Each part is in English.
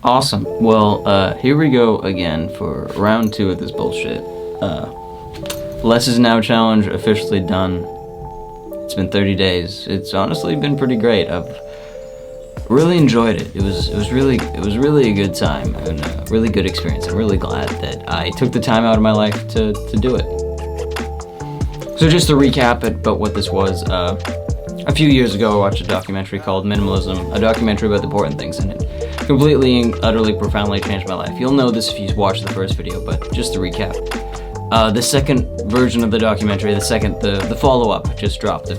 Awesome. Well, here we go again for round 2 of this bullshit. Less is Now challenge officially done. It's been 30 days. It's honestly been pretty great. I've really enjoyed it. It was really a good time and a really good experience. I'm really glad that I took the time out of my life to do it. So just to recap about what this was, a few years ago I watched a documentary called Minimalism, a documentary about the important things in it. Completely and utterly profoundly changed my life. You'll know this if you watched the first video, but just to recap. The second version of the documentary, the follow-up just dropped a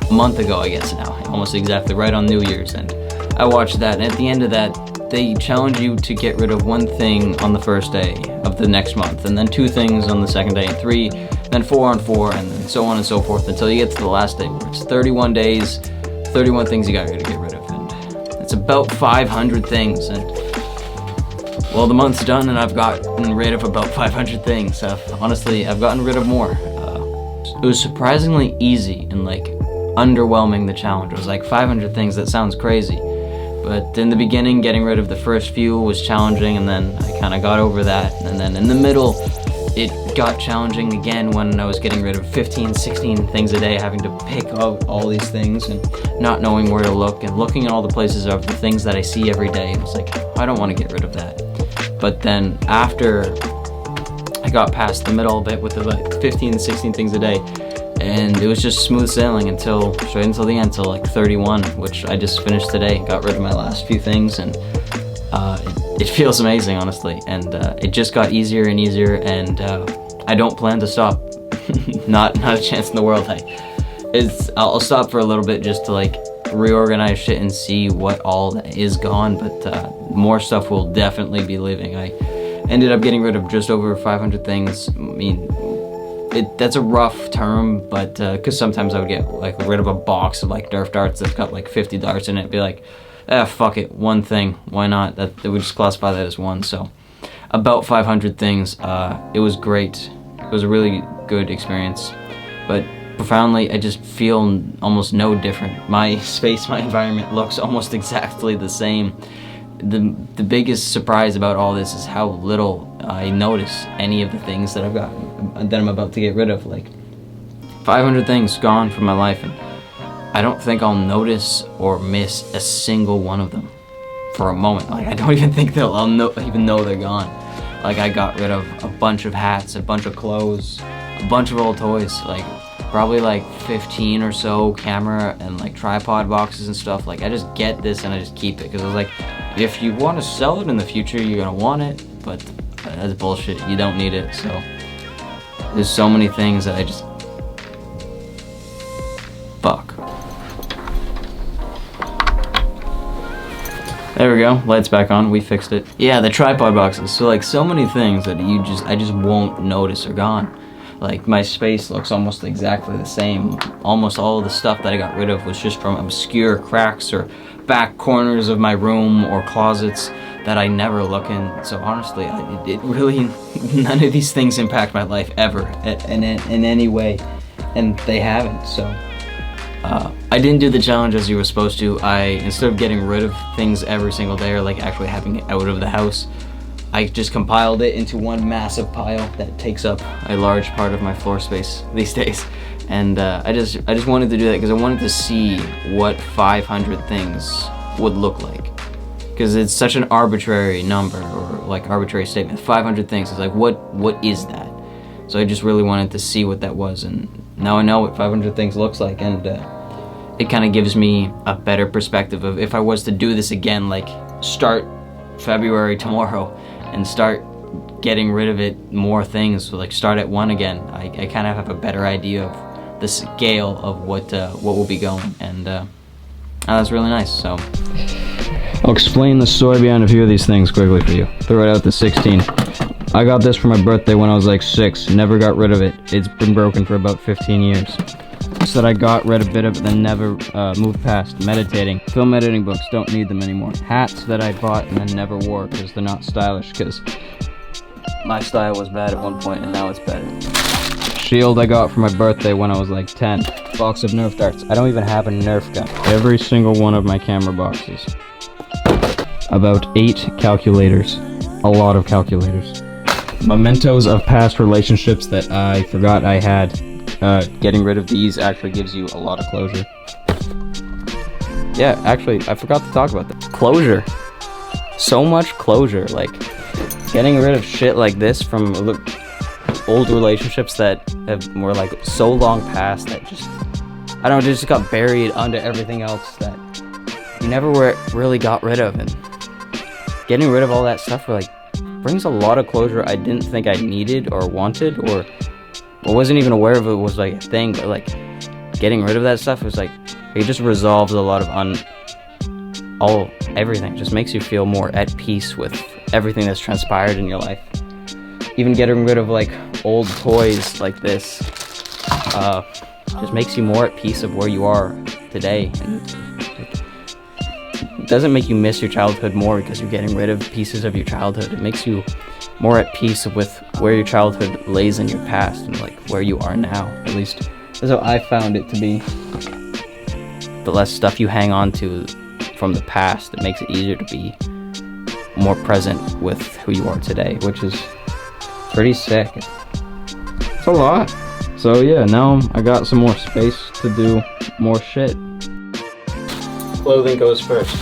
month ago, I guess now, almost exactly right on New Year's, and I watched that, and at the end of that, they challenge you to get rid of 1 thing on the first day of the next month, and then 2 things on the second day, and 3, then 4 on 4, and then so on and so forth until you get to the last day, where it's 31 days, 31 things you gotta get rid of, and it's about 500 things, and well, the month's done and I've gotten rid of about 500 things. Honestly, I've gotten rid of more. It was surprisingly easy and underwhelming, the challenge. It was 500 things, that sounds crazy. But in the beginning, getting rid of the first few was challenging, and then I kind of got over that. And then in the middle, it got challenging again when I was getting rid of 15, 16 things a day, having to pick out all these things and not knowing where to look and looking at all the places of the things that I see every day. It was I don't want to get rid of that. But then after I got past the middle bit with the 15, 16 things a day, and it was just smooth sailing straight until the end, till 31, which I just finished today. Got rid of my last few things, and it feels amazing, honestly. And it just got easier and easier, and I don't plan to stop. not a chance in the world. I'll stop for a little bit just to reorganize shit and see what all is gone, but more stuff will definitely be leaving. I ended up getting rid of just over 500 things. I mean, that's a rough term, but because sometimes I would get rid of a box of Nerf darts that's got 50 darts in it, be fuck it, 1 thing, why not? That we just classify that as 1. So about 500 things. It was great. It was a really good experience, but profoundly, I just feel almost no different. My space, my environment looks almost exactly the same. The biggest surprise about all this is how little I notice any of the things that I'm about to get rid of. 500 things gone from my life, and I don't think I'll notice or miss a single one of them for a moment. I don't even think I'll even know they're gone. I got rid of a bunch of hats, a bunch of clothes, a bunch of old toys, probably 15 or so camera and tripod boxes and stuff. I just get this and I just keep it, because I was if you want to sell it in the future, you're gonna want it, but that's bullshit. You don't need it. So there's so many things that I just fuck. There we go, lights back on, we fixed it. Yeah, the tripod boxes. So so many things that I just won't notice are gone. My space looks almost exactly the same. Almost all of the stuff that I got rid of was just from obscure cracks or back corners of my room or closets that I never look in. So honestly, it really, none of these things impact my life ever in any way, and they haven't. So I didn't do the challenge as you were supposed to. Instead of getting rid of things every single day or actually having it out of the house, I just compiled it into 1 massive pile that takes up a large part of my floor space these days. And I just wanted to do that because I wanted to see what 500 things would look like. Because it's such an arbitrary number, or arbitrary statement. 500 things, it's what is that? So I just really wanted to see what that was, and now I know what 500 things looks like, and it kind of gives me a better perspective of if I was to do this again, start February tomorrow, and start getting rid of it, more things, start at 1 again. I kind of have a better idea of the scale of what will be going, and that's really nice. So I'll explain the story behind a few of these things quickly for you. Throw it out to 16. I got this for my birthday when I was 6, never got rid of it. It's been broken for about 15 years. So that I got rid of a bit of it, then never moved past. Meditating. Film editing books, don't need them anymore. Hats that I bought and then never wore because they're not stylish, because my style was bad at one point and now it's better. Shield I got for my birthday when I was 10. Box of Nerf darts. I don't even have a Nerf gun. Every single one of my camera boxes. about 8 calculators. A lot of calculators. Mementos of past relationships that I forgot I had. Getting rid of these actually gives you a lot of closure. Yeah, actually, I forgot to talk about that. Closure. So much closure. Like, getting rid of shit like this from old relationships that were like so long past that just, I don't know, just got buried under everything else that you never really got rid of. And getting rid of all that stuff brings a lot of closure I didn't think I needed or wanted, or wasn't even aware of it was like a thing. But like, getting rid of that stuff was like, it just resolves a lot of everything. Just makes you feel more at peace with everything that's transpired in your life. Even getting rid of like old toys like this just makes you more at peace of where you are today. And it doesn't make you miss your childhood more because you're getting rid of pieces of your childhood. It makes you more at peace with where your childhood lays in your past and like where you are now. At least that's how I found it to be. The less stuff you hang on to from the past, it makes it easier to be more present with who you are today, which is pretty sick. It's a lot. So yeah, now I got some more space to do more shit. Clothing goes first.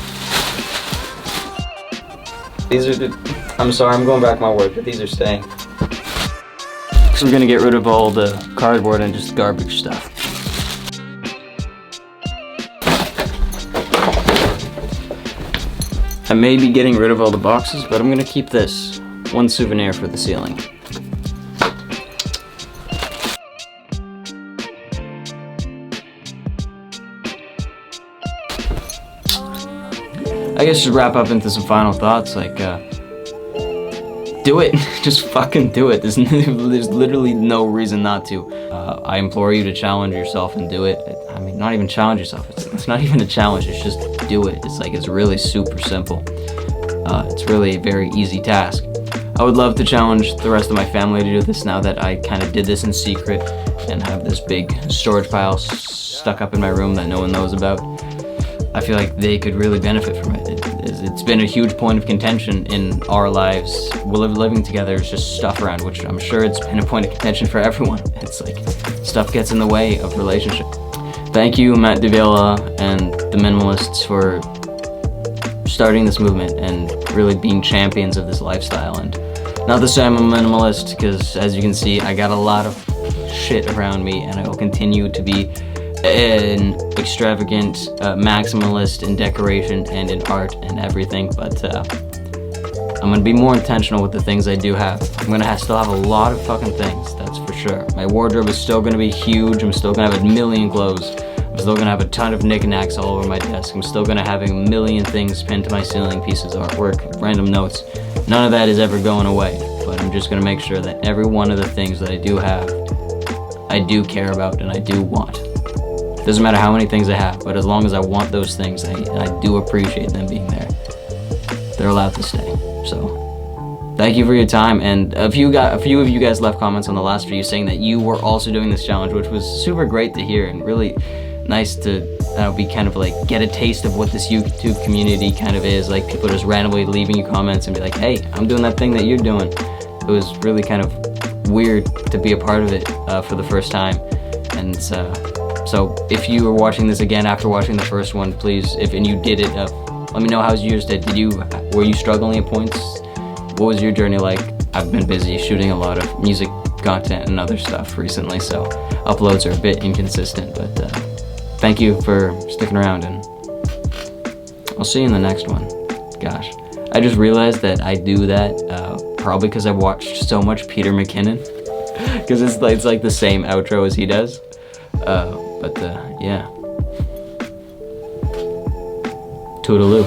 These are I'm sorry, I'm going back my word, but these are staying. So we're gonna get rid of all the cardboard and just garbage stuff. I may be getting rid of all the boxes, but I'm gonna keep this one souvenir for the ceiling. I guess just wrap up into some final thoughts, like, do it. Just fucking do it. There's literally no reason not to. I implore you to challenge yourself and do it. I mean, not even challenge yourself. It's not even a challenge. It's just do it. It's really super simple. It's really a very easy task. I would love to challenge the rest of my family to do this now that I kind of did this in secret and have this big storage pile stuck up in my room that no one knows about. I feel like they could really benefit from it. It's been a huge point of contention in our lives. We're living together, it's just stuff around, which I'm sure it's been a point of contention for everyone. It's like, stuff gets in the way of relationship. Thank you, Matt Davila and the Minimalists, for starting this movement and really being champions of this lifestyle. And not to say I'm a minimalist, because as you can see, I got a lot of shit around me, and I will continue to be an extravagant maximalist in decoration and in art and everything, but I'm gonna be more intentional with the things I do have. I'm gonna still have a lot of fucking things, that's for sure. My wardrobe is still gonna be huge. I'm still gonna have a million clothes. I'm still gonna have a ton of knickknacks all over my desk. I'm still gonna have a million things pinned to my ceiling, pieces of artwork, random notes. None of that is ever going away, but I'm just gonna make sure that every one of the things that I do have, I do care about and I do want. Doesn't matter how many things I have, but as long as I want those things, I do appreciate them being there. They're allowed to stay. So, thank you for your time. And a few of you guys left comments on the last video saying that you were also doing this challenge, which was super great to hear and really nice to be kind of like get a taste of what this YouTube community kind of is. Like, people just randomly leaving you comments and be like, hey, I'm doing that thing that you're doing. It was really kind of weird to be a part of it for the first time. And so if you were watching this again after watching the first one, please, and you did it, let me know how yours did. Were you struggling at points? What was your journey like? I've been busy shooting a lot of music content and other stuff recently, so uploads are a bit inconsistent, but thank you for sticking around, and I'll see you in the next one. Gosh, I just realized that I do that probably because I've watched so much Peter McKinnon, because it's like the same outro as he does. But yeah. Toodaloo.